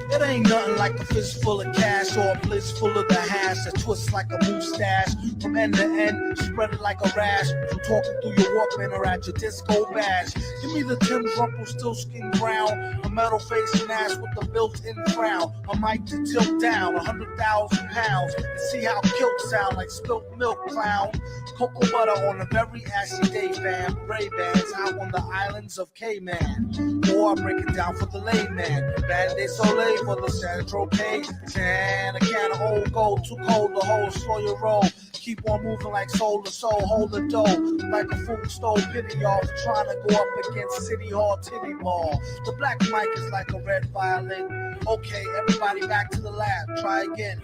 It ain't nothing like a fist full of cash or a bliss full of the hash that twists like a mustache from end to end, spread it like a rash. From talking through your Walkman or at your disco bash. Give me the Tim's Rumpelstiltskin brown, a metal face mask with a built-in frown, a mic to tilt down 100,000 pounds, and see how kilt sound like spilt milk, clown. Cocoa butter on a very ashy day, fam. Ray-Bans out on the islands of Cayman. Or I break it down for the layman. Band-Aid Soleil for the San Tropez. Tan, a can of old gold, too cold to hold, slow your roll. Keep on moving like soul to soul, hold the dough. Like a fool stole pity y'all for trying to go up against City Hall Titty Ball. The black mic is like a red violin. Okay, everybody back to the lab, try again.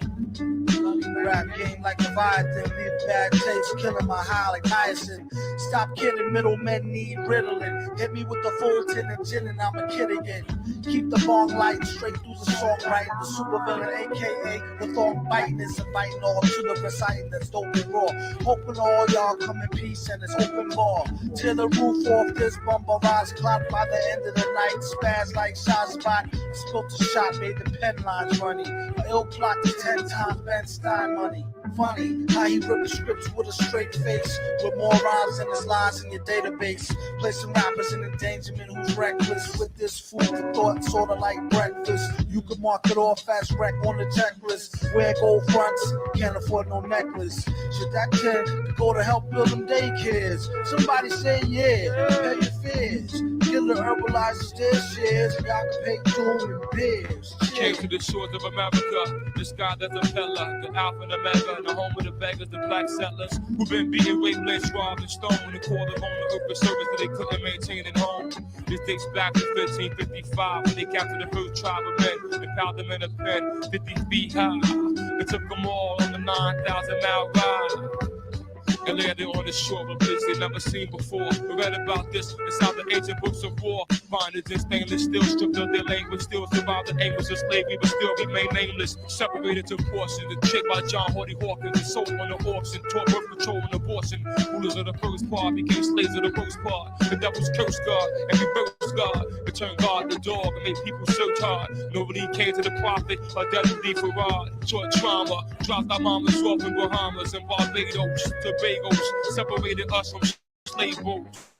Rap game like a Leviathan, leave bad taste, killing my high like hyacinth. Stop kidding, middlemen need Ritalin. Hit me with the full tin and gin and I'm a kid again. Keep the bong light straight through the songwriting. The supervillain, aka the thong biting, is inviting all to the reciting that's dope and raw. Hoping all y'all come in peace and it's open bar. Tear the roof off this bum barrage clock by the end of the night. Spaz like shot spot. Spilt the shot, made the pen lines runny. An ill plot is 10 times Ben Stein money. Funny how he ripped the scripts with a straight face, with more rhymes than his lines in your database. Placing rappers in endangerment who's reckless with this food for thought, sorta like breakfast. You could mark it off as wreck on the checklist. Wear gold fronts, can't afford no necklace. Should that tend to go to help build them daycares? Somebody say yeah, pay your fears. Killer herbalizes their shares, and y'all can pay doom and beers. Came to the shores of America, the sky that's a pillar, the alpha and omega, the home of the beggars, the black settlers, who've been beaten, raped, lynched, robbed, and stoned, and called them home to open service that they couldn't maintain at home. This dates back to 1555, when they captured the first tribe of men, and piled them in a pen 50 feet high. They took them all on the 9,000-mile ride. And landed on the shore of a place they never seen before. We read about this inside the ancient books of war. Finders in stainless steel, stripped of their language, still survived the anguish of slavery, but still remain nameless. Separated to portions, and shaped by John Hardy Hawkins, and sold on the auction, taught birth control and abortion. Rulers of the first part became slaves of the first part. The devil's cursed God and reversed God, returned God the dog and made people search hard. Nobody came to the prophet, or deputy for rod. Short trauma, dropped our mamas off in Bahamas and Barbados to separated us from slave boats.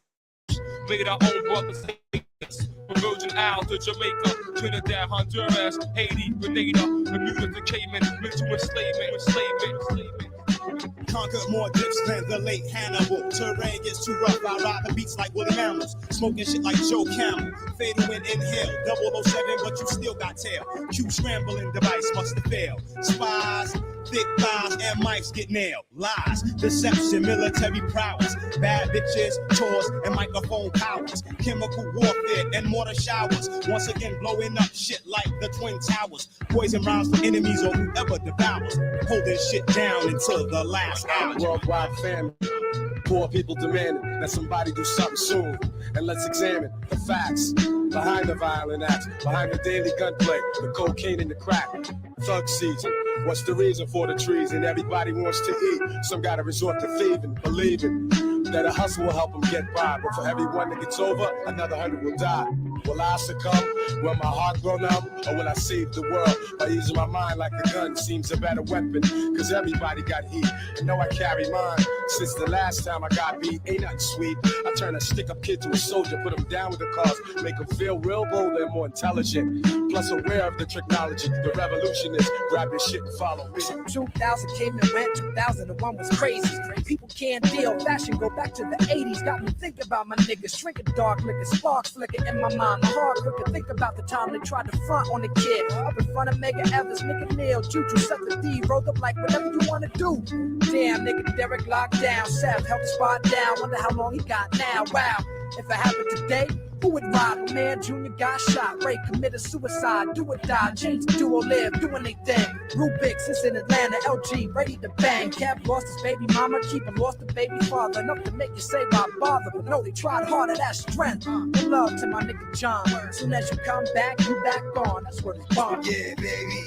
Made our own brothers hate us. From Virgin Isles to Jamaica, Trinidad, Honduras, Haiti, Grenada, Bermuda to Cayman, into enslavement. Conquered more dips than the late Hannibal. Terrain gets too rough, I ride the beats like Willie Mammals. Smoking shit like Joe Camel. Fade to an inhale, 007, but you still got tail. Q scrambling device must have failed. Spies, thick thighs, and mics get nailed. Lies, deception, military prowess. Bad bitches, chores, and microphone powers. Chemical warfare and mortar showers. Once again blowing up shit like the Twin Towers. Poison rhymes for enemies or whoever devours. Holding shit down until the last hour. Worldwide famine. Poor people demanding that somebody do something soon. And let's examine the facts behind the violent acts, behind the daily gunplay, the cocaine and the crack. Thug season. What's the reason for the treason? Everybody wants to eat. Some gotta resort to thieving, believing that a hustle will help them get by. But for every one that gets over, another 100 will die. Will I succumb? Will my heart grow numb? Or will I save the world by using my mind like a gun? Seems a better weapon, cause everybody got heat. And know I carry mine. Since the last time I got beat, ain't nothing sweet. I turn a stick-up kid to a soldier, put him down with the cause, make him feel real bolder and more intelligent. Plus aware of the technology. The revolution is grab your shit and follow me. 2000 came and went, 2001 was crazy. People can't deal, fashion go back to the 80s. Got me thinking about my niggas, shrinking dark liquor, sparks flicker in my mind. My heart quicker, think about the time they tried to front on the kid. Up in front of Mega Evans, nigga Neil, Juju, set the D, rolled up like whatever you wanna do. Damn, nigga Derek locked down, Seth held the spot down, wonder how long he got now. Wow, if it happened today, who would ride? My man Junior got shot, Ray committed suicide, do or die, change the duo live, doing they thing. Rubik's is in Atlanta, LG, ready to bang. Cap lost his baby mama, Keeper lost the baby father. Enough to make you say why bother, but no, they tried harder, that's strength. And love to my nigga John. Soon as you come back, you back on, that's what it's born. Yeah, baby.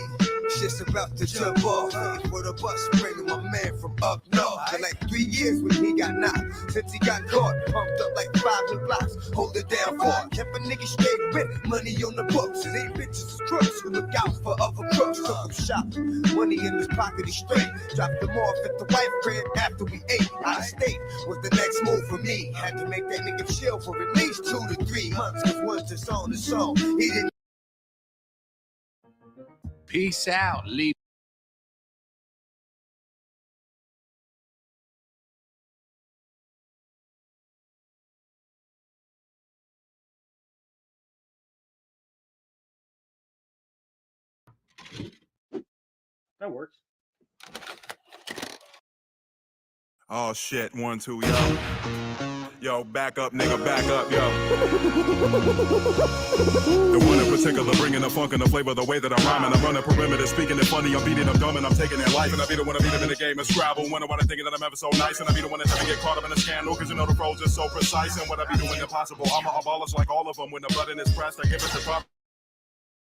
Shit's about to jump off. For the bus, bringing my man from up north. For like 3 years when he got knocked. Since he got caught, pumped up like 5 new blocks. Hold it down for. Kept a nigga straight with money on the books. And they bitches is crooks who look out for other crooks. Took him shopping. Money in his pocket, he straight. Dropped him off at the wife crib after we ate. Out of state was the next move for me. Had to make that nigga chill for at least 2 to 3 months. Cause once it's on, it's on. He didn't. Peace out. Leave. That works. Oh shit, 1, 2, yo. Yo, back up, nigga, back up, yo. The one in particular, bringing the funk and the flavor, the way that I'm rhyming. I'm running perimeter, speaking it funny, I'm beating them dumb, and I'm taking their life. And I be the one to beat them in the game of Scrabble. Wonder why they thinking that I'm ever so nice. And I be the one that never get caught up in a scandal, cause you know the pros are so precise. And what I be doing impossible, I'm a abolish like all of them. When the button is pressed, I give it the pop.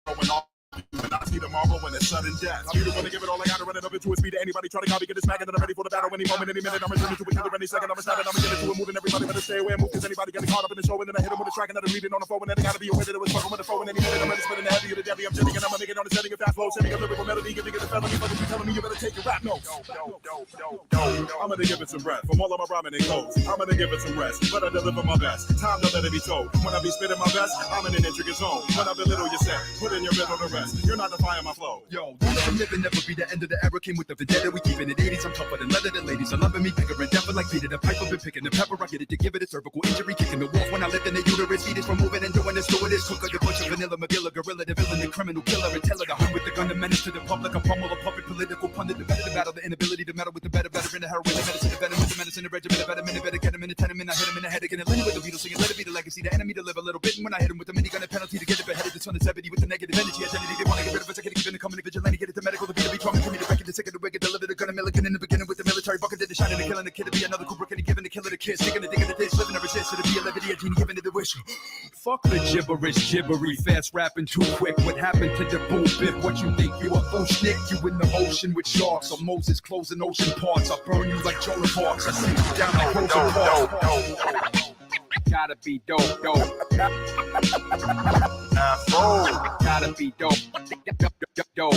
Going off. And I see tomorrow when it's sudden death. I'm either gonna give it all I gotta run it up into a speed to anybody try to copy, get it smacking, and I'm ready for the battle any moment, any minute. I'm returning to each other any second. I'm snapping, I'm gonna get it to it, moving everybody better stay away and move. Cause anybody getting caught up in the show, and then I hit them with a track and then I read it on the phone, and then I gotta be aware that it was fucking with the phone. And any minute I'm ready spinning the heavy of the deadly. I'm jetting and I'm gonna make it on the setting of fast flow, sending a lyrical melody, giving it a felony. Fucking you telling me you better take your rap notes. I'm gonna give it some breath from all of my rhyming and codes. I'm gonna give it some rest, but I deliver my best. Time to let it be told. When I be spitting my best, I'm in an intricate zone. When I belittle your set, put in your middle to rest. You're not defying my flow. Yo, I'm living, never be the end of the era. Came with the vendetta, we keeping it 80s. I'm tougher than leather, the ladies are loving me, bigger and deeper like Peter. The pipe I've been picking the pepper, I get it to give it a cervical injury, kicking the wolf when I lift in the uterus. Fetus from moving and doing this, doing this. Cook like a bunch of vanilla, McGilla, gorilla, the villain, the criminal killer, and teller, the hunt with the gun, the menace to the public. I pummel a puppet, political pundit, the better, the battle, the inability to meddle with the better in the heroin, the medicine, the venom, with the medicine, the regimen, the better minute, better get him in the tenement. I hit him in the head again, and Lenny with the Beatles singing, let it be the legacy, the enemy to live a little bit. And when I hit him with the minigun and penalty to get it beheaded, the son of 70 with the negative energy, identity, they want to get rid of us. I can't even come in the vigilante, get it to medical, the beat, be trauma, give me the record, the second, the wicked, deliver the gun, a milligan in the beginning with the military bucket, did the shining, the killing, the kid, to be another Kubrick, and he giving the killer the kiss, sticking the dick in the dish, living a resist, to the be a levity, a genie, giving it the wish. Fuck the gibberish, gibbery, fast rapping too quick. What happened to the bull bit? What you think? You a full schnick? You in the ocean with sharks, or Moses closing ocean parts. I burn you like Jonah Parks. I sink you down like Rosa Parks. Gotta be dope. Gotta be dope.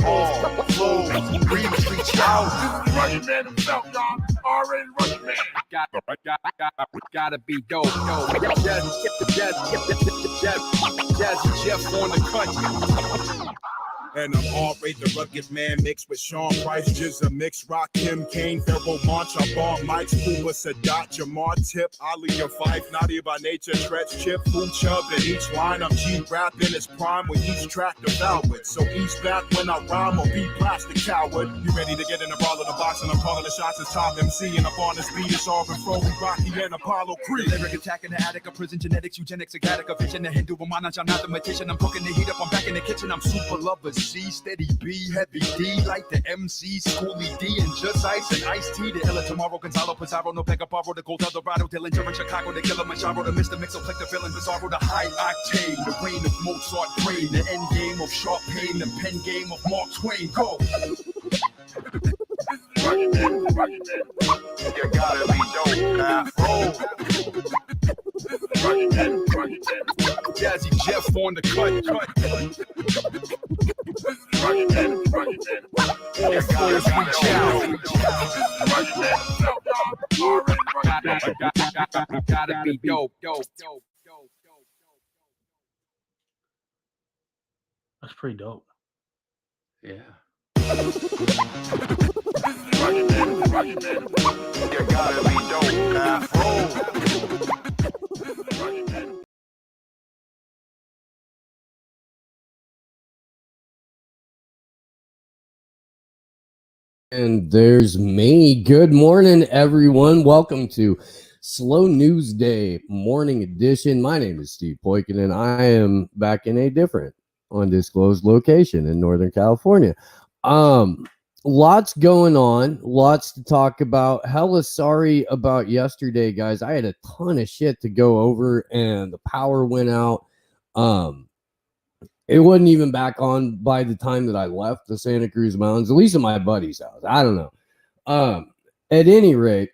All flows, dreams reach out. This is Russian Man himself, y'all. Already Russian Man. Gotta be dope. Jazzy Jeff on the cut. And I'm already the rugged man mixed with Sean Price, Jizza Mix, Rock, Kim, Kane, Pharaoh, Monch, I bought Mike's, Cuba, Sadat, Jamar, Tip, Ali, and Fife, Naughty by nature, Tretch, Chip, Food Chub, in each line I'm G-rap in its prime with each track devoured. So each back when I rhyme or be plastic coward. You ready to get in the ball of the box and I'm calling the shots as top MC and up on this beat it's all before we Rocky and Apollo Creed. Lyric attack in the attic, a prison genetics, eugenics, a Gattaca vision, a Hindu, a monarch, I'm not the magician, I'm cooking the heat up, I'm back in the kitchen, I'm super lovers. C, steady B, heavy D, like the MC, Schoolie D, and just ice and iced tea. The Ella tomorrow, Gonzalo Pizarro, no Pega Barro, the Gold Eldorado, Dillinger in Chicago, the Killer Machado, the Mr. Mixo, Click the Villain, Bizarro, the High Octane, the reign of Mozart Brain, the end game of Sharp Pain, the pen game of Mark Twain. Go! You gotta be dope, Afro. Jazzy Jeff on the cut. Gotta be dope. That's pretty dope. Yeah. You gotta be dope, Afro. And there's me. Good morning, everyone. Welcome to Slow News Day Morning Edition. My name is Steve Poikin, and I am back in a different undisclosed location in Northern California. Lots going on, lots to talk about. Hella sorry about yesterday, guys. I had a ton of shit to go over, and the power went out. It wasn't even back on by the time that I left the Santa Cruz Mountains, at least at my buddy's house. I don't know. At any rate,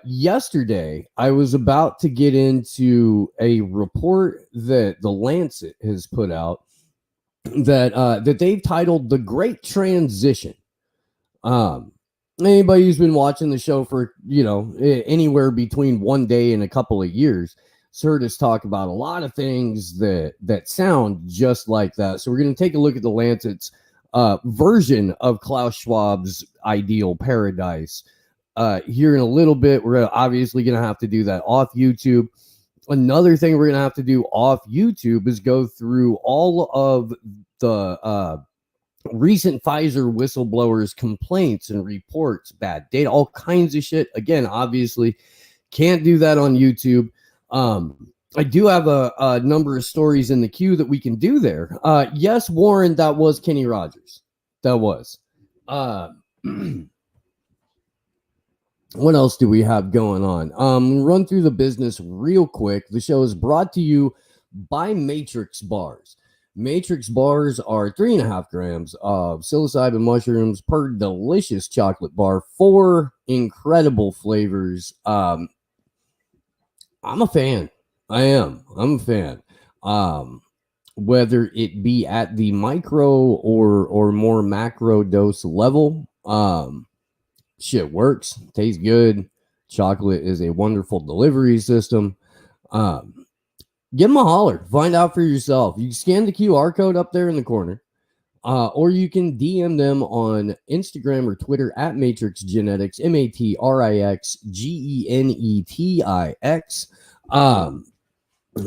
yesterday I was about to get into a report that the Lancet has put out that they've titled "The Great Transition." Anybody who's been watching the show for anywhere between 1 day and a couple of years has heard us talk about a lot of things that sound just like that. So we're going to take a look at the Lancet's version of Klaus Schwab's ideal paradise here in a little bit. We're obviously going to have to do that off YouTube. Another thing we're going to have to do off YouTube is go through all of the recent Pfizer whistleblowers' complaints and reports, bad data, all kinds of shit. Again, obviously, can't do that on YouTube. I do have a number of stories in the queue that we can do there. Yes, Warren, that was Kenny Rogers. That was. What else do we have going on? Run through the business real quick. The show is brought to you by Matrix Bars. Matrix Bars are 3.5 grams of psilocybin mushrooms per delicious chocolate bar. 4 incredible flavors. I'm a fan. I'm a fan. Whether it be at the micro or more macro dose level, shit works, tastes good. Chocolate is a wonderful delivery system. Give them a holler. Find out for yourself. You can scan the QR code up there in the corner, or you can DM them on Instagram or Twitter at Matrix Genetics, MatrixGenetix.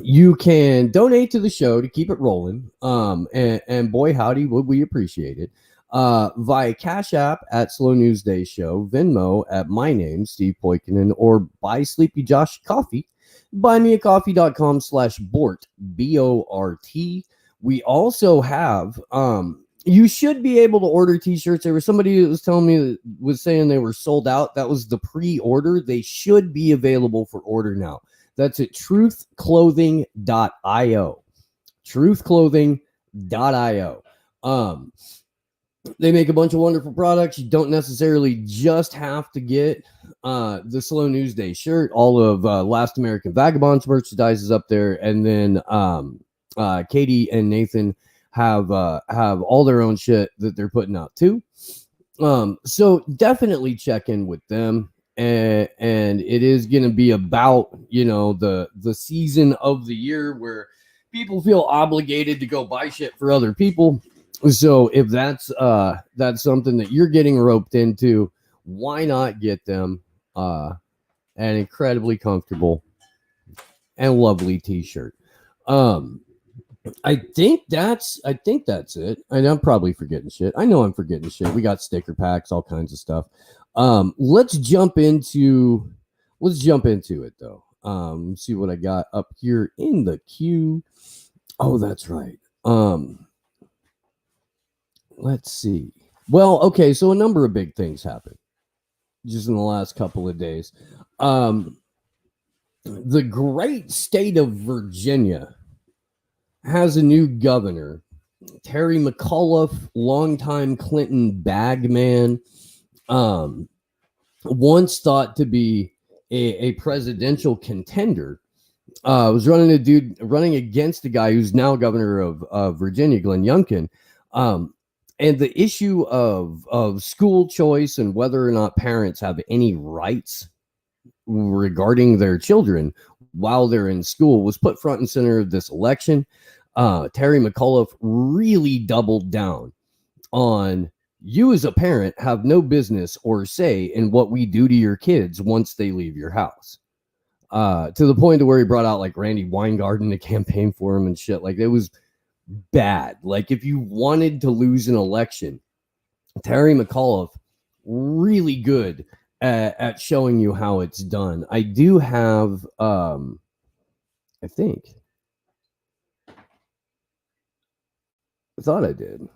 You can donate to the show to keep it rolling. And boy, howdy, would we appreciate it. Via Cash App at Slow News Day Show, Venmo at my name, Steve Poikinen, or buy Sleepy Josh coffee. Buymeacoffee.com/Bort, BORT. We also have, you should be able to order t-shirts. There was somebody that was telling me that was saying they were sold out. That was the pre-order. They should be available for order now. That's at truthclothing.io. Truthclothing.io. They make a bunch of wonderful products. You don't necessarily just have to get the Slow News Day shirt. All of Last American Vagabonds merchandise is up there, and then Katie and Nathan have all their own shit that they're putting out too. So definitely check in with them, and it is going to be about the season of the year where people feel obligated to go buy shit for other people. So if that's something that you're getting roped into, why not get them an incredibly comfortable and lovely t-shirt? I think that's it. I'm probably forgetting shit. I know I'm forgetting shit. We got sticker packs, all kinds of stuff. Let's jump into it though. See what I got up here in the queue. Oh, that's right. Let's see. Well, okay, so a number of big things happened just in the last couple of days. The great state of Virginia has a new governor, Terry McAuliffe, longtime Clinton bagman, once thought to be a presidential contender. Was running against a guy who's now governor of Virginia, Glenn Youngkin. And the issue of school choice and whether or not parents have any rights regarding their children while they're in school was put front and center of this election. Terry McAuliffe really doubled down on, you as a parent have no business or say in what we do to your kids once they leave your house. To the point to where he brought out like Randy Weingarten to campaign for him and shit. Like, it was bad. Like, if you wanted to lose an election, Terry McAuliffe really good at showing you how it's done. I do have I thought I did.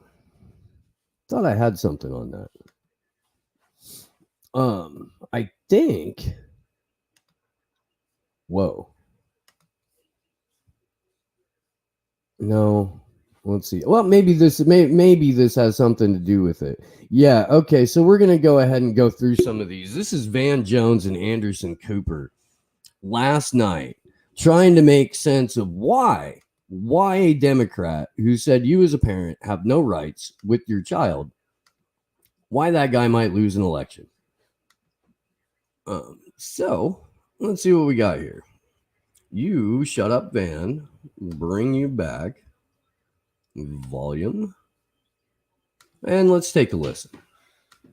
Thought I had something on that. I think. Whoa. No. Let's see. Well, maybe this has something to do with it. Yeah. Okay. So we're gonna go ahead and go through some of these. This is Van Jones and Anderson Cooper last night trying to make sense of why a Democrat who said you as a parent have no rights with your child, why that guy might lose an election. So let's see what we got here. You shut up, Van. Bring you back. Volume. And let's take a listen.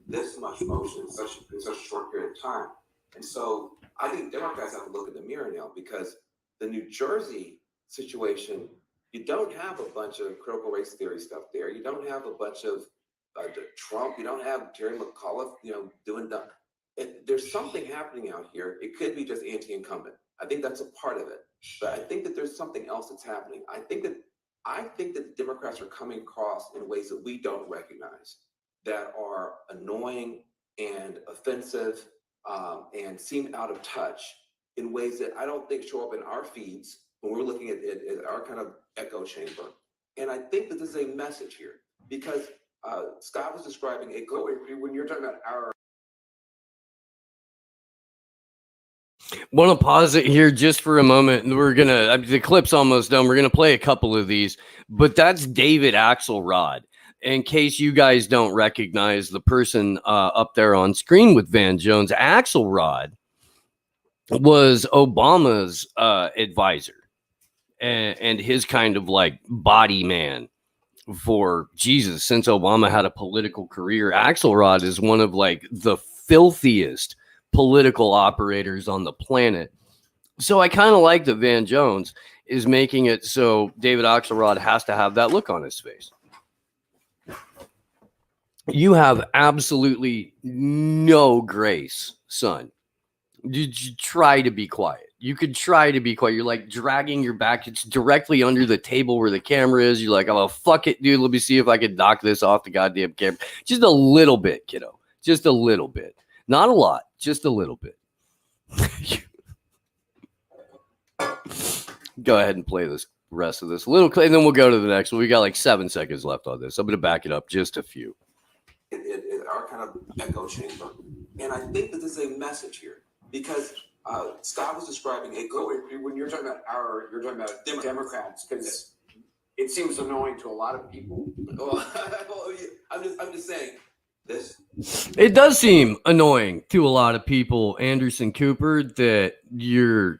This much motion in such a short period of time. And so I think Democrats have to look in the mirror now, because the New Jersey situation, you don't have a bunch of critical race theory stuff there. You don't have a bunch of Trump. You don't have Jerry McAuliffe, doing that. There's something happening out here. It could be just anti-incumbent. I think that's a part of it. But I think that there's something else that's happening. I think that the Democrats are coming across in ways that we don't recognize, that are annoying and offensive and seem out of touch in ways that I don't think show up in our feeds when we're looking at our kind of echo chamber. And I think that this is a message here, because Scott was describing a when you're talking about our. Want to pause it here just for a moment. We're gonna, the clip's almost done. We're gonna play a couple of these, but that's David Axelrod. In case you guys don't recognize the person up there on screen with Van Jones, Axelrod was Obama's advisor and his kind of like body man for Jesus. Since Obama had a political career, Axelrod is one of like the filthiest political operators on the planet. So I kind of like that Van Jones is making it so David Axelrod has to have that look on his face. You have absolutely no grace, son. You try to be quiet. You could try to be quiet. You're like dragging your back. It's directly under the table where the camera is. You're like, oh, fuck it, dude. Let me see if I can knock this off the goddamn camera. Just a little bit, kiddo. Just a little bit. Not a lot. Just a little bit. Go ahead and play this rest of this little clip, and then we'll go to the next one. We got like 7 seconds left on this. I'm going to back it up just a few. Our kind of echo chamber. And I think that this is a message here, because Scott was describing when you're talking about you're talking about Democrats, because it seems annoying to a lot of people. I'm just saying this. It does seem annoying to a lot of people, Anderson Cooper, that your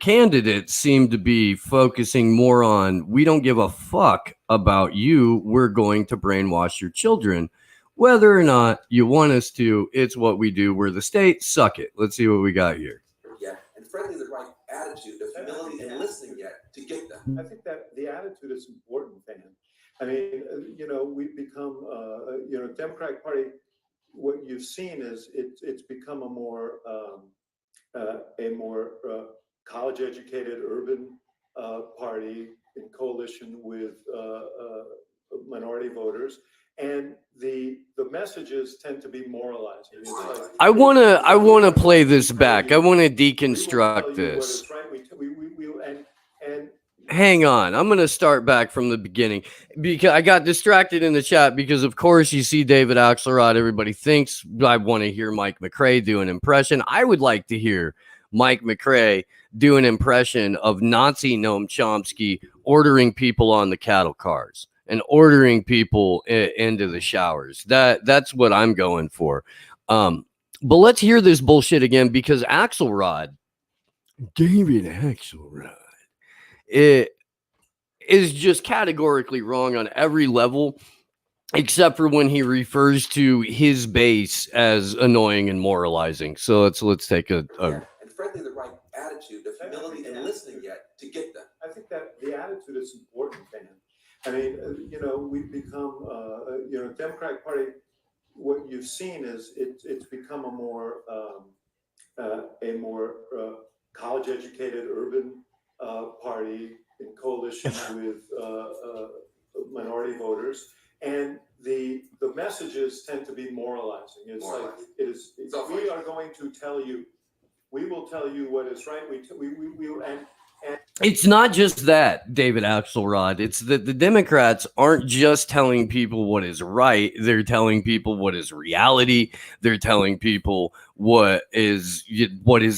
candidates seem to be focusing more on, we don't give a fuck about you. We're going to brainwash your children. Whether or not you want us to, it's what we do. We're the state. Suck it. Let's see what we got here. Yeah, and frankly, the right attitude, the humility, and listening yet to get them. I think that the attitude is important, Van. I mean, we've become, Democratic Party. What you've seen is it's become a more college-educated urban party in coalition with minority voters. And the messages tend to be moralizing. Like, I wanna play this back. I want to deconstruct this. Hang on. I'm going to start back from the beginning, because I got distracted in the chat because, of course, you see David Axelrod. Everybody thinks I want to hear Mike McRae do an impression. I would like to hear Mike McRae do an impression of Nazi Noam Chomsky ordering people on the cattle cars and ordering people into the showers. That's what I'm going for. But let's hear this bullshit again, because Axelrod, David Axelrod, it is just categorically wrong on every level, except for when he refers to his base as annoying and moralizing. So let's take a and frankly, the right attitude, the humility, and listening yet to get them. I think that the attitude is important, Van. I mean, we've become, Democratic Party. What you've seen is it's become a more college-educated urban party in coalition with minority voters, and the messages tend to be moralizing. It's like we are going to tell you, we will tell you what is right. We will, and It's not just that, David Axelrod. It's that the Democrats aren't just telling people what is right. They're telling people what is reality. They're telling people what is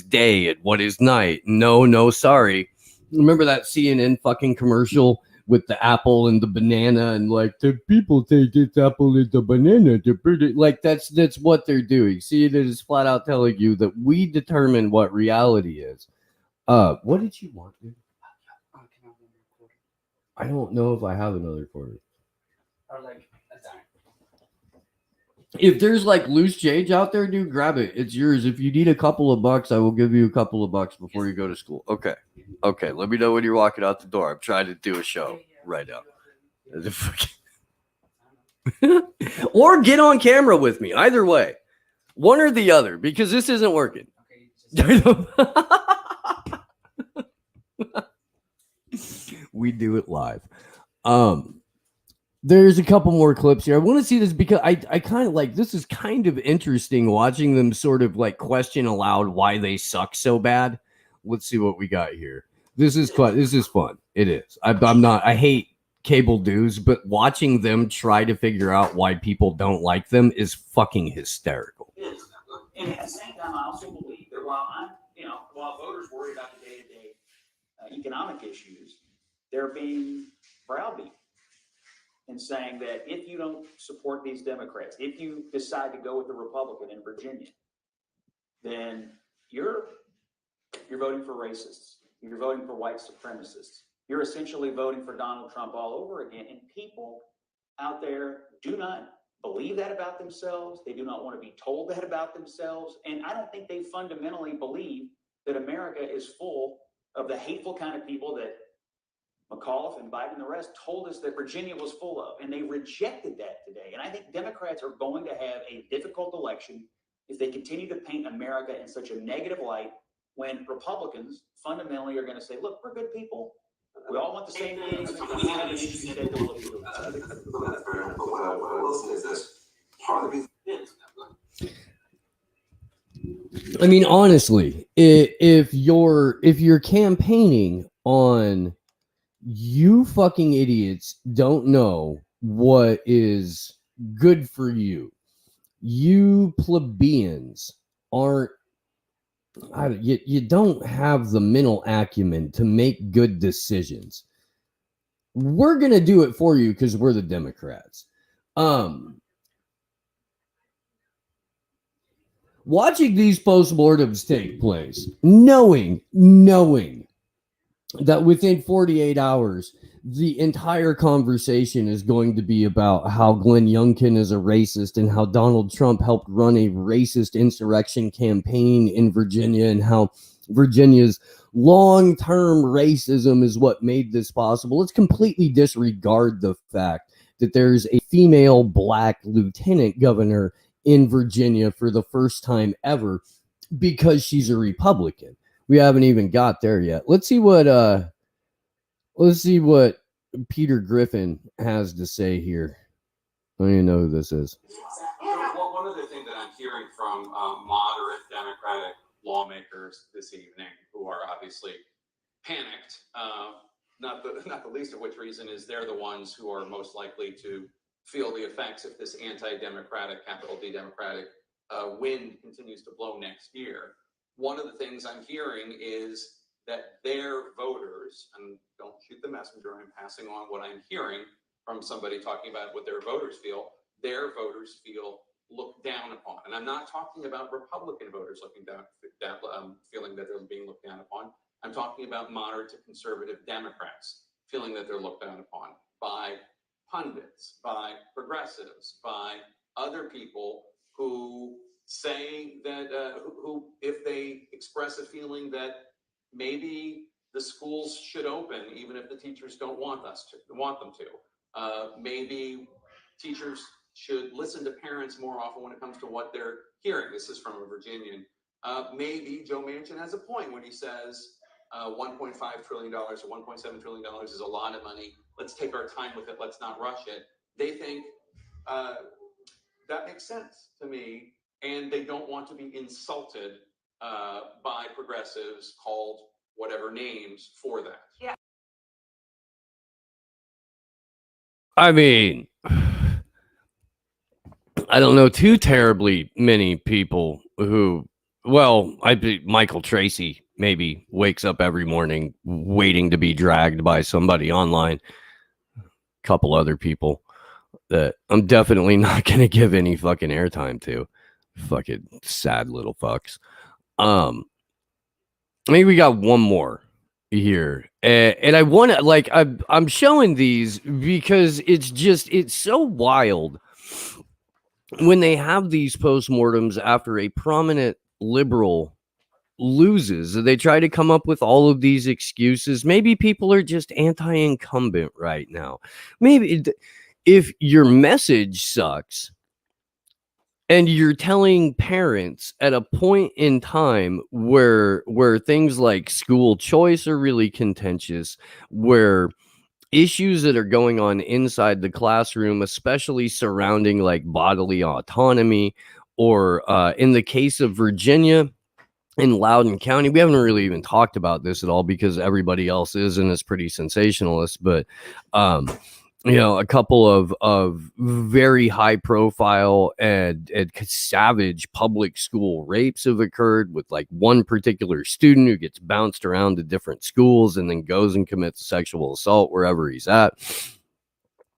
day and what is night. No, sorry. Remember that CNN fucking commercial with the apple and the banana, and like the people take this apple and the banana to put it, like that's what they're doing. See, it is flat out telling you that we determine what reality is. What did you want, dude? I don't know if I have another quarter. Or like a dime. If there's like loose change out there, dude, grab it. It's yours. If you need a couple of bucks, I will give you a couple of bucks before you go to school. Okay. Let me know when you're walking out the door. I'm trying to do a show right now. Or get on camera with me. Either way, one or the other, because this isn't working. We do it live. There's a couple more clips here. I want to see this because I kind of like, this is kind of interesting watching them sort of like question aloud why they suck so bad. Let's see what we got here. This is fun. It is. I hate cable dudes, but watching them try to figure out why people don't like them is fucking hysterical. And at the same time, I also believe that while voters worry about the day-to-day economic issues, they're being browbeat and saying that if you don't support these Democrats, if you decide to go with the Republican in Virginia, then you're voting for racists. You're voting for white supremacists. You're essentially voting for Donald Trump all over again. And people out there do not believe that about themselves. They do not want to be told that about themselves. And I don't think they fundamentally believe that America is full of the hateful kind of people that McAuliffe and Biden and the rest told us that Virginia was full of. And they rejected that today. And I think Democrats are going to have a difficult election if they continue to paint America in such a negative light, when Republicans fundamentally are going to say, look, we're good people. We all want the same things. We have an issue that we'll look through. I think that's fair enough. But what I will say is this: part of the reason I mean, honestly, if you're campaigning on you fucking idiots don't know what is good for you, you plebeians aren't. You don't have the mental acumen to make good decisions. We're going to do it for you because we're the Democrats. Watching these postmortems take place, knowing that within 48 hours, the entire conversation is going to be about how Glenn Youngkin is a racist and how Donald Trump helped run a racist insurrection campaign in Virginia and how Virginia's long-term racism is what made this possible. Let's completely disregard the fact that there's a female black lieutenant governor in Virginia for the first time ever because she's a Republican. We haven't even got there yet. Let's see what Peter Griffin has to say here. I don't even know who this is. One of the things that I'm hearing from moderate Democratic lawmakers this evening, who are obviously panicked, not the least of which reason is they're the ones who are most likely to feel the effects if this anti-democratic, capital D Democratic wind continues to blow next year. One of the things I'm hearing is that their voters, and don't shoot the messenger, I'm passing on what I'm hearing from somebody talking about what their voters feel. Their voters feel looked down upon. And I'm not talking about Republican voters looking down, feeling that they're being looked down upon. I'm talking about moderate to conservative Democrats feeling that they're looked down upon by pundits, by progressives, by other people who say that, who if they express a feeling that maybe the schools should open even if the teachers don't want them to. Maybe teachers should listen to parents more often when it comes to what they're hearing. This is from a Virginian. Maybe Joe Manchin has a point when he says $1.5 trillion or $1.7 trillion is a lot of money. Let's take our time with it. Let's not rush it. They think that makes sense to me, and they don't want to be insulted by progressives called whatever names for that. Yeah. I mean, I don't know too terribly many people who, well, Michael Tracy maybe wakes up every morning waiting to be dragged by somebody online. Couple other people that I'm definitely not going to give any fucking airtime to. Fucking sad little fucks. Maybe we got one more here, and I want to, like, I'm showing these because it's so wild when they have these postmortems after a prominent liberal loses. They try to come up with all of these excuses. Maybe people are just anti-incumbent right now. Maybe if your message sucks and you're telling parents at a point in time where things like school choice are really contentious, where issues that are going on inside the classroom, especially surrounding like bodily autonomy, or in the case of Virginia, in Loudoun County, we haven't really even talked about this at all because everybody else is, and it's pretty sensationalist. But a couple of very high profile and savage public school rapes have occurred, with like one particular student who gets bounced around to different schools and then goes and commits sexual assault wherever he's at.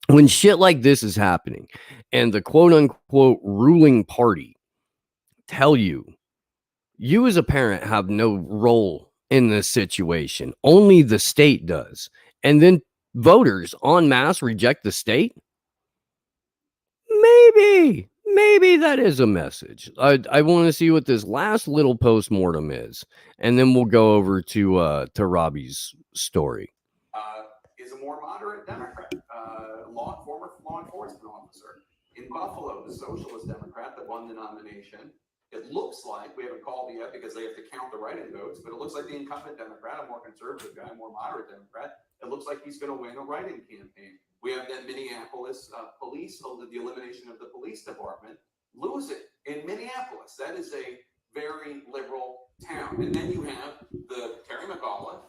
When shit like this is happening and the quote unquote ruling party tell you as a parent have no role in this situation, only the state does, and then voters en masse reject the state, maybe that is a message. I want to see what this last little postmortem is, and then we'll go over to Robbie's story. Is a more moderate Democrat, former law enforcement officer in Buffalo, the socialist Democrat that won the nomination. It looks like, we haven't called it yet because they have to count the write-in votes, but it looks like the incumbent Democrat, a more conservative guy, a more moderate Democrat, it looks like he's going to win a write-in campaign. We have that Minneapolis police, the elimination of the police department, lose it in Minneapolis. That is a very liberal town. And then you have the Terry McAuliffe,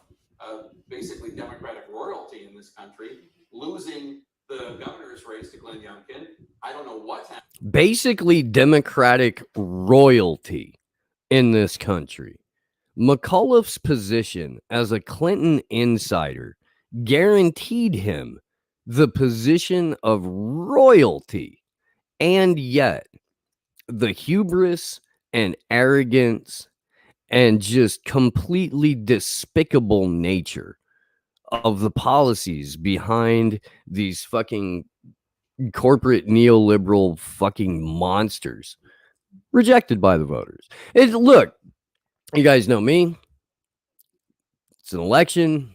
basically Democratic royalty in this country, losing the governor's race to Glenn Youngkin. I don't know what's happening. Basically Democratic royalty in this country. McAuliffe's position as a Clinton insider guaranteed him the position of royalty, and yet the hubris and arrogance and just completely despicable nature of the policies behind these fucking corporate neoliberal fucking monsters rejected by the voters. Look, you guys know me. It's an election.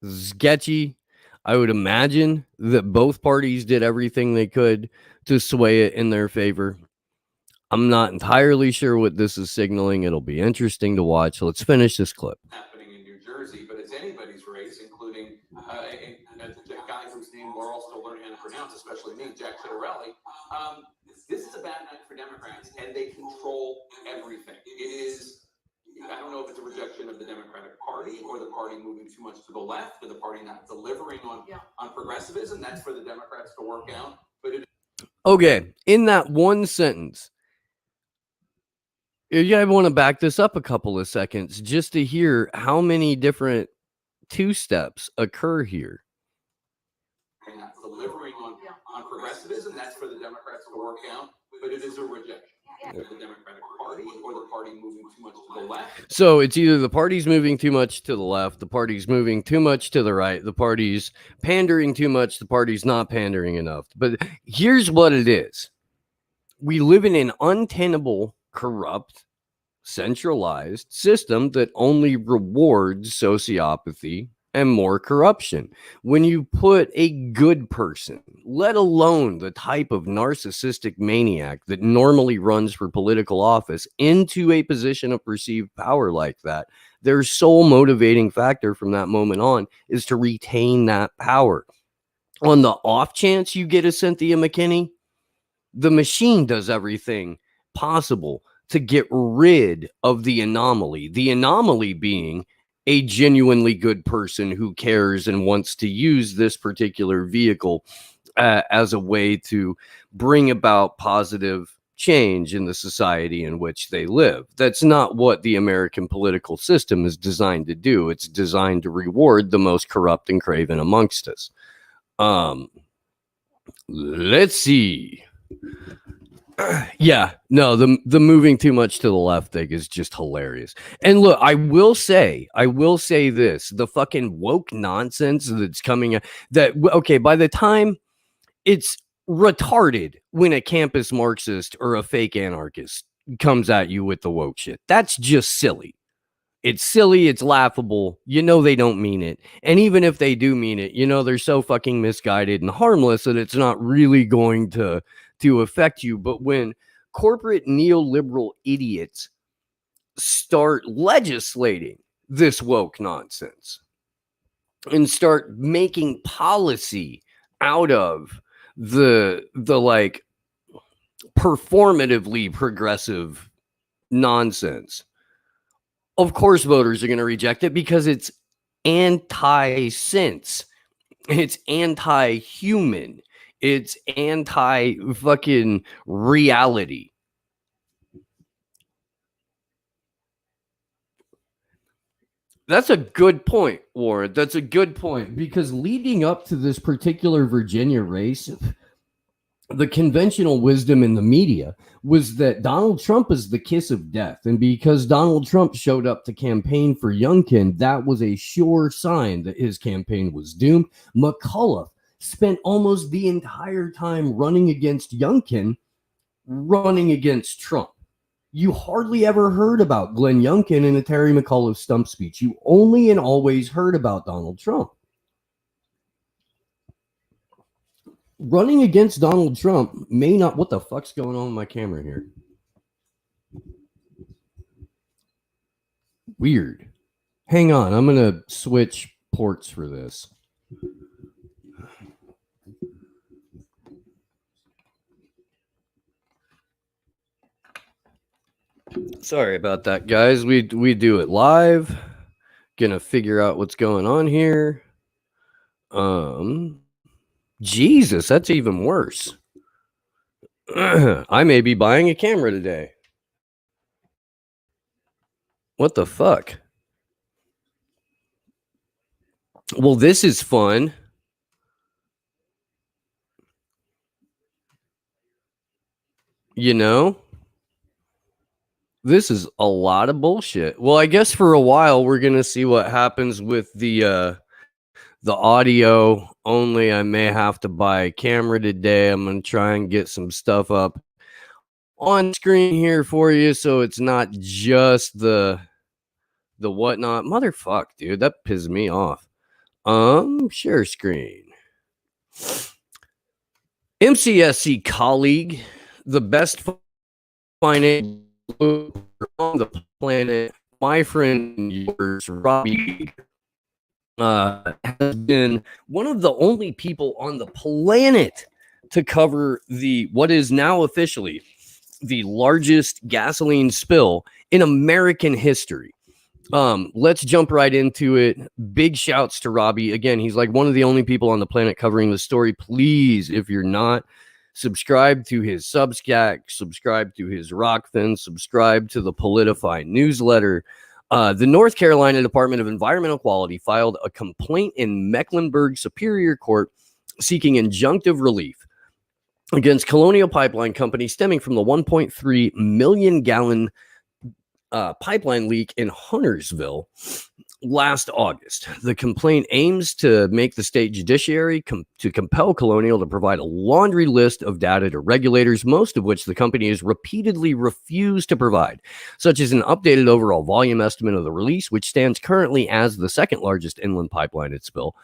Sketchy. I would imagine that both parties did everything they could to sway it in their favor. I'm not entirely sure what this is signaling. It'll be interesting to watch. Let's finish this clip. Happening in New Jersey, but it's anybody's race, including a guy whose name we're all still learning how to pronounce, especially me, Jack Citarelli. This is a bad night for Democrats, and they control everything. It is, I don't know if it's a rejection of the Democratic Party or the party moving too much to the left, or the party not delivering on progressivism. That's for the Democrats to work out. But okay, in that one sentence, I want to back this up a couple of seconds just to hear how many different two steps occur here. not delivering on progressivism. That's for the Democrats to work out. But it is a rejection of the Democratic Party or the party moving too much to the left. So it's either the party's moving too much to the left, the party's moving too much to the right, the party's pandering too much, the party's not pandering enough. But here's what it is. We live in an untenable, corrupt, centralized system that only rewards sociopathy and more corruption. When you put a good person, let alone the type of narcissistic maniac that normally runs for political office, into a position of perceived power like that, their sole motivating factor from that moment on is to retain that power. On the off chance you get a Cynthia McKinney, the machine does everything possible to get rid of the anomaly. The anomaly being a genuinely good person who cares and wants to use this particular vehicle as a way to bring about positive change in the society in which they live. That's not what the American political system is designed to do. It's designed to reward the most corrupt and craven amongst us. Let's see. Yeah, no, the moving too much to the left thing is just hilarious. And look, I will say this, the fucking woke nonsense that's coming, that, okay, by the time it's retarded when a campus Marxist or a fake anarchist comes at you with the woke shit. That's just silly. It's silly. It's laughable. You know, they don't mean it. And even if they do mean it, you know, they're so fucking misguided and harmless that it's not really going to affect you. But when corporate neoliberal idiots start legislating this woke nonsense and start making policy out of the like performatively progressive nonsense, of course voters are going to reject it because it's anti-sense, it's anti-human, it's anti-fucking reality. That's a good point, Warren. That's a good point, because leading up to this particular Virginia race, the conventional wisdom in the media was that Donald Trump is the kiss of death. And because Donald Trump showed up to campaign for Youngkin, that was a sure sign that his campaign was doomed. McAuliffe spent almost the entire time running against Youngkin, running against Trump. You hardly ever heard about Glenn Youngkin in a Terry McAuliffe stump speech. You only and always heard about Donald Trump. Running against Donald Trump may not... What the fuck's going on with my camera here? Weird. Hang on. I'm going to switch ports for this. Sorry about that, guys. We do it live. Gonna figure out what's going on here. Jesus, that's even worse. I may be buying a camera today. What the fuck? Well, this is fun. You know? This is a lot of bullshit. Well, I guess for a while we're gonna see what happens with the audio only. I may have to buy a camera today. I'm gonna try and get some stuff up on screen here for you, so it's not just the whatnot. Motherfuck, dude, that pissed me off. Share screen. MCSC colleague, the best finance on the planet, my friend yours, Robbie, has been one of the only people on the planet to cover what is now officially the largest gasoline spill in American history. Let's jump right into it. Big shouts to Robbie. Again, he's like one of the only people on the planet covering the story. Please, if you're not, subscribe to his Substack, subscribe to his Rockfin, subscribe to the Politify newsletter. The North Carolina Department of Environmental Quality filed a complaint in Mecklenburg Superior Court seeking injunctive relief against Colonial Pipeline Company stemming from the 1.3 million gallon pipeline leak in Huntersville last August. The complaint aims to make the state judiciary to compel Colonial to provide a laundry list of data to regulators, most of which the company has repeatedly refused to provide, such as an updated overall volume estimate of the release, which stands currently as the second largest inland pipeline at spill.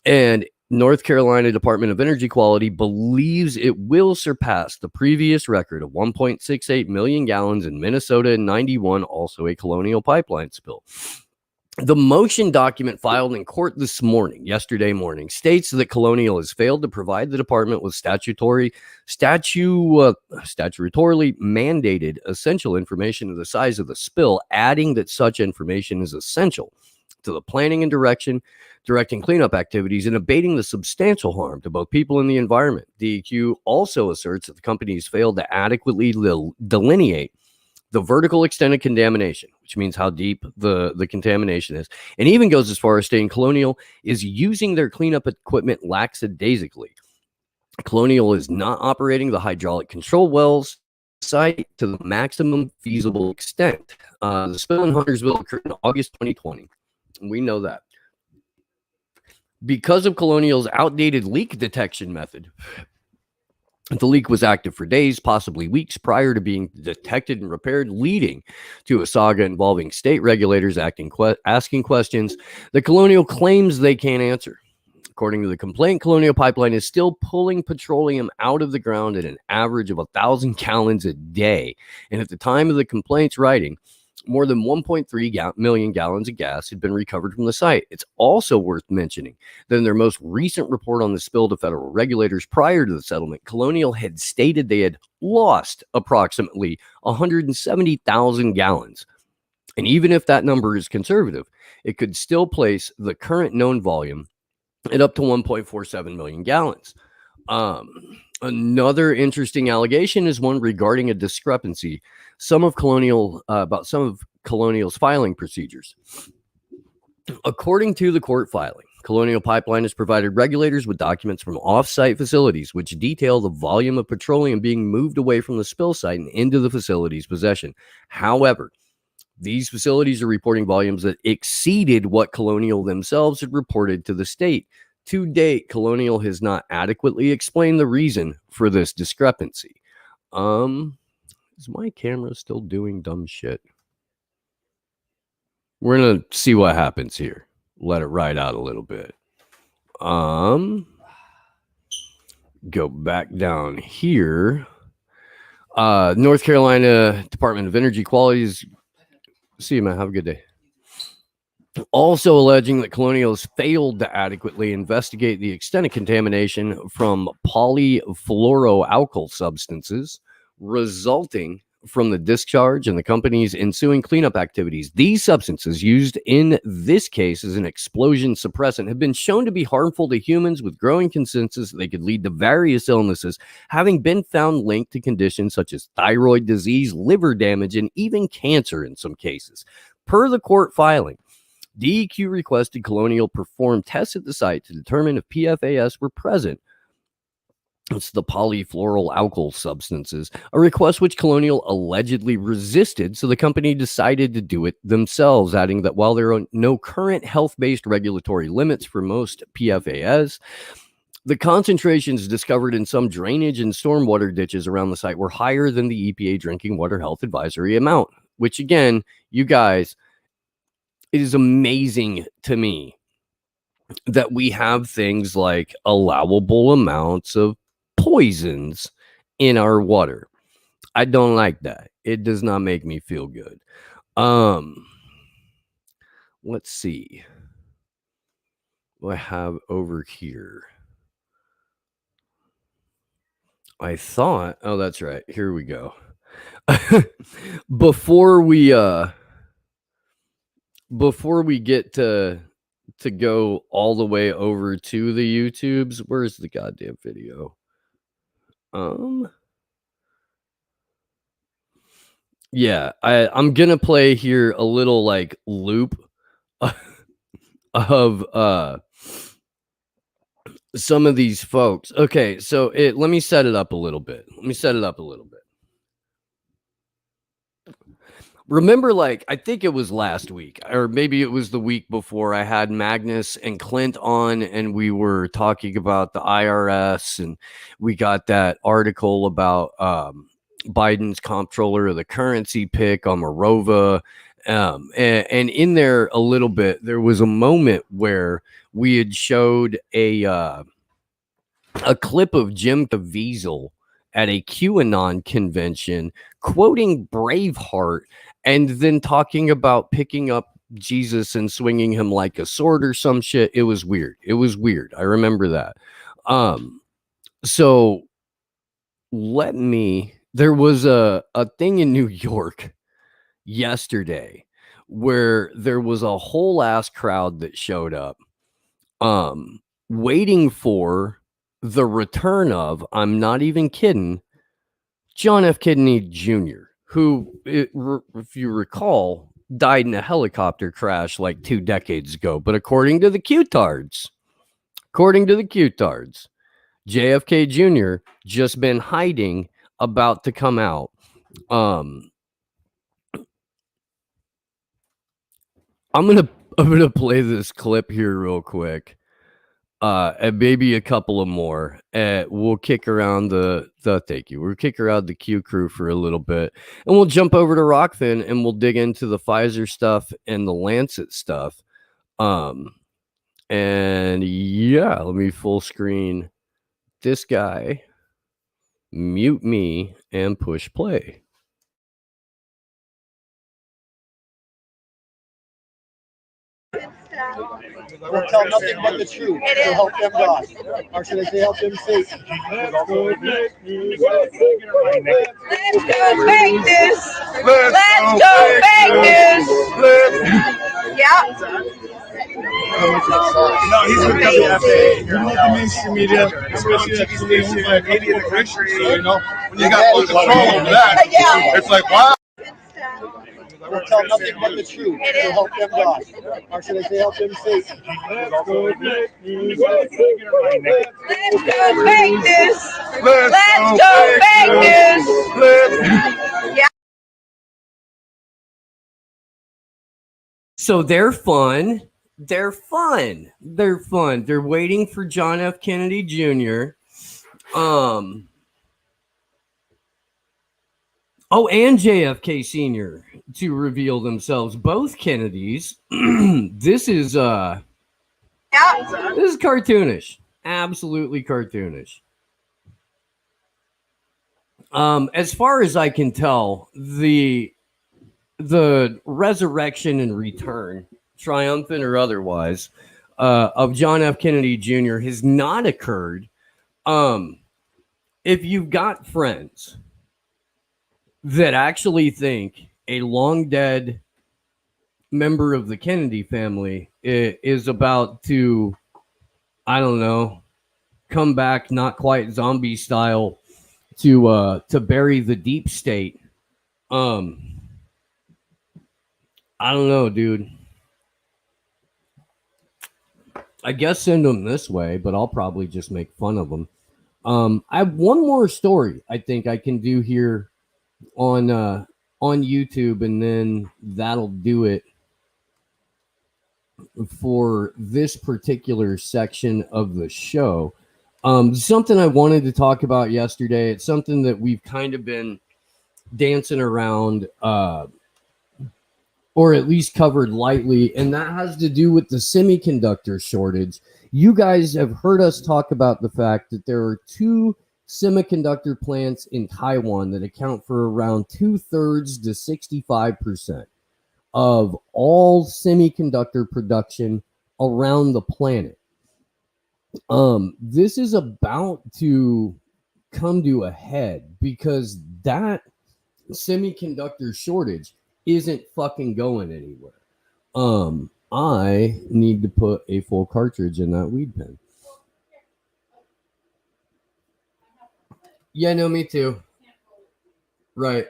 And North Carolina Department of Energy Quality believes it will surpass the previous record of 1.68 million gallons in Minnesota in 91, also a Colonial pipeline spill. The motion document filed in court yesterday morning, states that Colonial has failed to provide the department with statutorily mandated essential information of the size of the spill, adding that such information is essential to the planning and directing cleanup activities and abating the substantial harm to both people and the environment. DEQ also asserts that the companies failed to adequately delineate the vertical extent of contamination, which means how deep the contamination is, and even goes as far as stating Colonial is using their cleanup equipment lackadaisically. Colonial is not operating the hydraulic control wells site to the maximum feasible extent. The spill in Huntersville occurred in August 2020. We know that. Because of Colonial's outdated leak detection method, the leak was active for days, possibly weeks, prior to being detected and repaired, leading to a saga involving state regulators asking questions that Colonial claims they can't answer. According to the complaint, Colonial Pipeline is still pulling petroleum out of the ground at an average of 1,000 gallons a day. And at the time of the complaint's writing, more than 1.3 million gallons of gas had been recovered from the site. It's also worth mentioning that in their most recent report on the spill to federal regulators prior to the settlement, Colonial had stated they had lost approximately 170,000 gallons. And even if that number is conservative, it could still place the current known volume at up to 1.47 million gallons. Another interesting allegation is one regarding a discrepancy about some of Colonial's filing procedures. According to the court filing, Colonial Pipeline has provided regulators with documents from off-site facilities which detail the volume of petroleum being moved away from the spill site and into the facility's possession. However, these facilities are reporting volumes that exceeded what Colonial themselves had reported to the state. To date, Colonial has not adequately explained the reason for this discrepancy. Is my camera still doing dumb shit? We're going to see what happens here. Let it ride out a little bit. Go back down here. North Carolina Department of Energy Quality. See you, man. Have a good day. Also alleging that Colonial has failed to adequately investigate the extent of contamination from polyfluoroalkyl substances resulting from the discharge and the company's ensuing cleanup activities. These substances used in this case as an explosion suppressant have been shown to be harmful to humans, with growing consensus that they could lead to various illnesses, having been found linked to conditions such as thyroid disease, liver damage, and even cancer in some cases. Per the court filing, DEQ requested Colonial perform tests at the site to determine if PFAS were present. It's the polyfluoroalkyl substances, a request which Colonial allegedly resisted, so the company decided to do it themselves, adding that while there are no current health-based regulatory limits for most PFAS, the concentrations discovered in some drainage and stormwater ditches around the site were higher than the EPA Drinking Water Health Advisory amount, which again, you guys, it is amazing to me that we have things like allowable amounts of poisons in our water. I don't like that. It does not make me feel good. Let's see what I have over here. I thought, oh, that's right. Here we go. Before we get to go all the way over to the YouTubes, where's the goddamn video? Yeah, I'm gonna play here a little like loop of some of these folks. Okay, so let me set it up a little bit. Remember, like, I think it was last week, or maybe it was the week before, I had Magnus and Clint on, and we were talking about the IRS, and we got that article about Biden's comptroller of the currency pick on Morova. And in there a little bit, there was a moment where we had showed a clip of Jim Caviezel at a QAnon convention quoting Braveheart and then talking about picking up Jesus and swinging him like a sword or some shit. It was weird. I remember that. So there was a thing in New York yesterday where there was a whole ass crowd that showed up waiting for the return of, I'm not even kidding, John F. Kennedy Jr., who, if you recall, died in a helicopter crash like 2 decades ago. But according to the Q-tards, JFK Jr. just been hiding, about to come out. I'm gonna play this clip here real quick, and maybe a couple of more. We'll kick around thank you. We'll kick around the Q crew for a little bit, and we'll jump over to Rockfin and we'll dig into the Pfizer stuff and the Lancet stuff. And yeah, let me full screen this guy, mute me, and push play. Will tell nothing but the truth to help them God. Or should I say help them Satan? Let's go fake this. Let's go fake this. Yeah. No, he's with WFA. You know the mainstream media, especially that TV station, like maybe in the country, you know, when you got full control over that, it's like, wow. Will tell nothing but the truth to help them God. Or should I say help them Satan? Let's go fake this. Let's go fake this. Yeah. So they're fun. They're fun. They're waiting for John F. Kennedy Jr. And JFK Sr. to reveal themselves. Both Kennedys. This is cartoonish. Absolutely cartoonish. As far as I can tell, the resurrection and return, triumphant or otherwise, of John F. Kennedy Jr. has not occurred. If you've got friends that actually think a long dead member of the Kennedy family is about to, I don't know, come back, not quite zombie style, to bury the deep state. I don't know, dude. I guess send them this way, but I'll probably just make fun of them. I have one more story I think I can do here on YouTube, and then that'll do it for this particular section of the show. Something I wanted to talk about yesterday. It's something that we've kind of been dancing around, or at least covered lightly, and that has to do with the semiconductor shortage. You guys have heard us talk about the fact that there are 2 semiconductor plants in Taiwan that account for around 2/3 to 65% of all semiconductor production around the planet. This is about to come to a head because that semiconductor shortage isn't fucking going anywhere. I need to put a full cartridge in that weed pen. Yeah, no, me too. Right.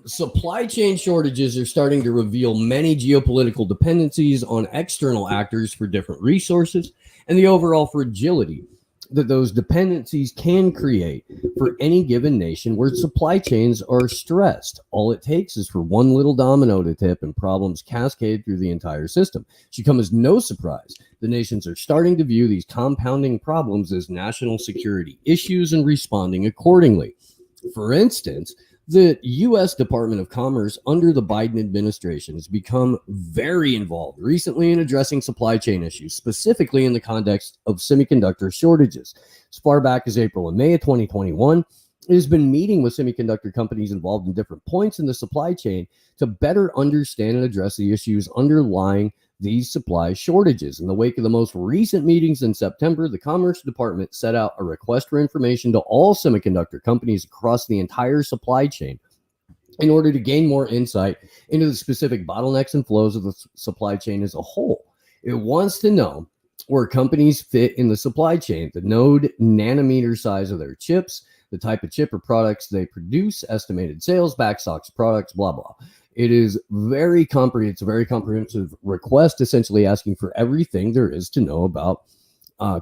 Supply chain shortages are starting to reveal many geopolitical dependencies on external actors for different resources and the overall fragility that those dependencies can create for any given nation where supply chains are stressed. All it takes is for one little domino to tip and problems cascade through the entire system. It should come as no surprise. The nations are starting to view these compounding problems as national security issues and responding accordingly. For instance, the U.S. Department of Commerce under the Biden administration has become very involved recently in addressing supply chain issues, specifically in the context of semiconductor shortages. As far back as April and May of 2021, it has been meeting with semiconductor companies involved in different points in the supply chain to better understand and address the issues underlying these supply shortages. In the wake of the most recent meetings in September, the Commerce Department set out a request for information to all semiconductor companies across the entire supply chain in order to gain more insight into the specific bottlenecks and flows of the supply chain as a whole. It wants to know where companies fit in the supply chain, the node nanometer size of their chips, the type of chip or products they produce, estimated sales, backstocks products, blah, blah. It is very comprehensive. It's a very comprehensive request, essentially asking for everything there is to know about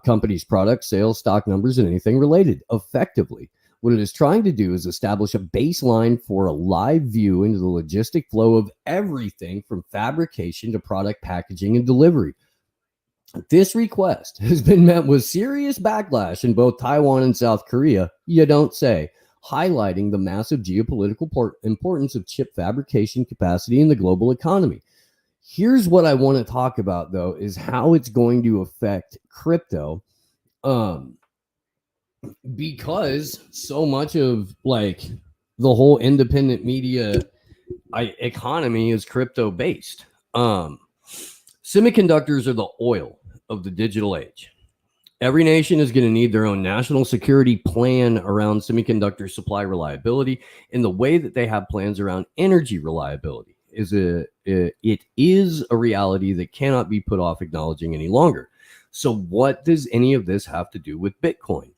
companies' products, sales, stock numbers, and anything related. Effectively, what it is trying to do is establish a baseline for a live view into the logistic flow of everything from fabrication to product packaging and delivery. This request has been met with serious backlash in both Taiwan and South Korea, you don't say, highlighting the massive geopolitical importance of chip fabrication capacity in the global economy. Here's what I want to talk about, though, is how it's going to affect crypto. Because so much of like the whole independent media economy is crypto based. Semiconductors are the oil of the digital age. Every nation is going to need their own national security plan around semiconductor supply reliability, in the way that they have plans around energy reliability. It is a reality that cannot be put off acknowledging any longer. So what does any of this have to do with Bitcoin?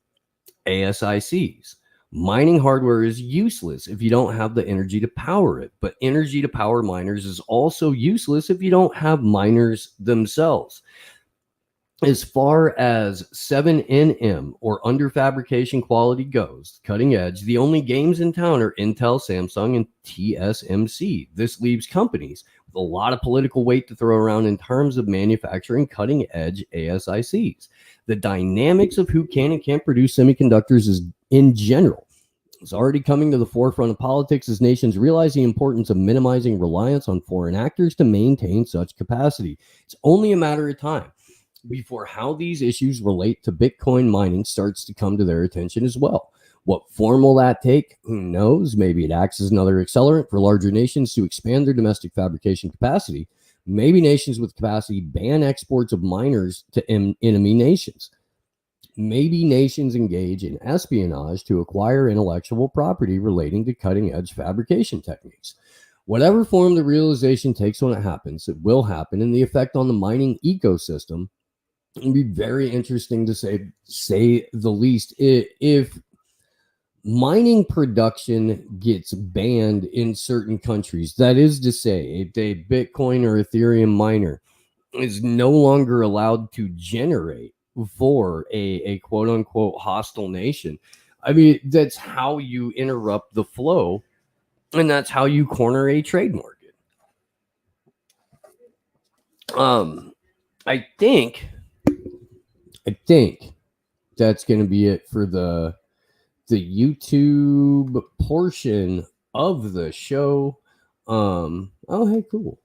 ASICs. Mining hardware is useless if you don't have the energy to power it, but energy to power miners is also useless if you don't have miners themselves. As far as 7nm or under fabrication quality goes, cutting edge, the only games in town are Intel, Samsung, and TSMC. This leaves companies with a lot of political weight to throw around in terms of manufacturing cutting edge ASICs. The dynamics of who can and can't produce semiconductors is, in general, is already coming to the forefront of politics as nations realize the importance of minimizing reliance on foreign actors to maintain such capacity. It's only a matter of time before how these issues relate to Bitcoin mining starts to come to their attention as well. What form will that take? Who knows? Maybe it acts as another accelerant for larger nations to expand their domestic fabrication capacity. Maybe nations with capacity ban exports of miners to enemy nations. Maybe nations engage in espionage to acquire intellectual property relating to cutting-edge fabrication techniques. Whatever form the realization takes when it happens, it will happen, and the effect on the mining ecosystem will be very interesting to say the least. If mining production gets banned in certain countries, that is to say, if a Bitcoin or Ethereum miner is no longer allowed to generate for a quote unquote hostile nation, I mean, that's how you interrupt the flow, and that's how you corner a trade market. I think that's going to be it for the YouTube portion of the show. Oh, hey, cool.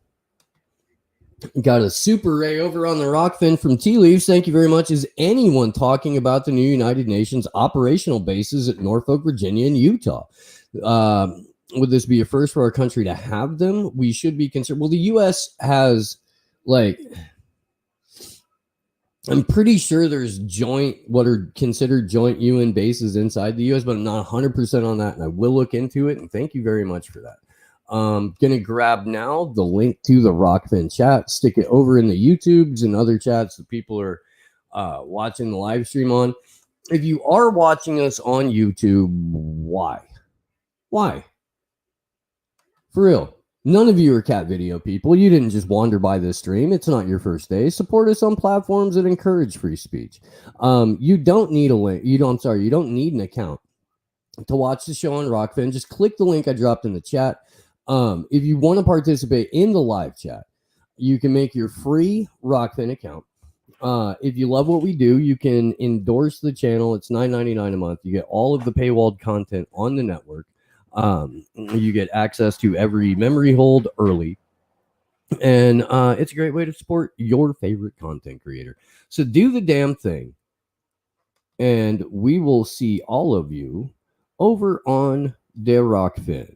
Got a super ray over on the Rockfin from Tea Leaves. Thank you very much. Is anyone talking about the new United Nations operational bases at Norfolk, Virginia, and Utah? Would this be a first for our country to have them? We should be concerned. Well, the U.S. has, like, I'm pretty sure there's what are considered joint UN bases inside the U.S., but I'm not 100% on that, and I will look into it, and thank you very much for that. Gonna grab now the link to the Rockfin chat, stick it over in the YouTubes and other chats that people are watching the live stream on. If you are watching us on YouTube, why? For real. None of you are cat video people. You didn't just wander by this stream. It's not your first day. Support us on platforms that encourage free speech. You don't need a link. You don't need an account to watch the show on Rockfin. Just click the link I dropped in the chat. If you want to participate in the live chat, you can make your free Rockfin account. If you love what we do, you can endorse the channel. It's $9.99 a month. You get all of the paywalled content on the network. You get access to every memory hold early. And it's a great way to support your favorite content creator. So do the damn thing. And we will see all of you over on the Rockfin.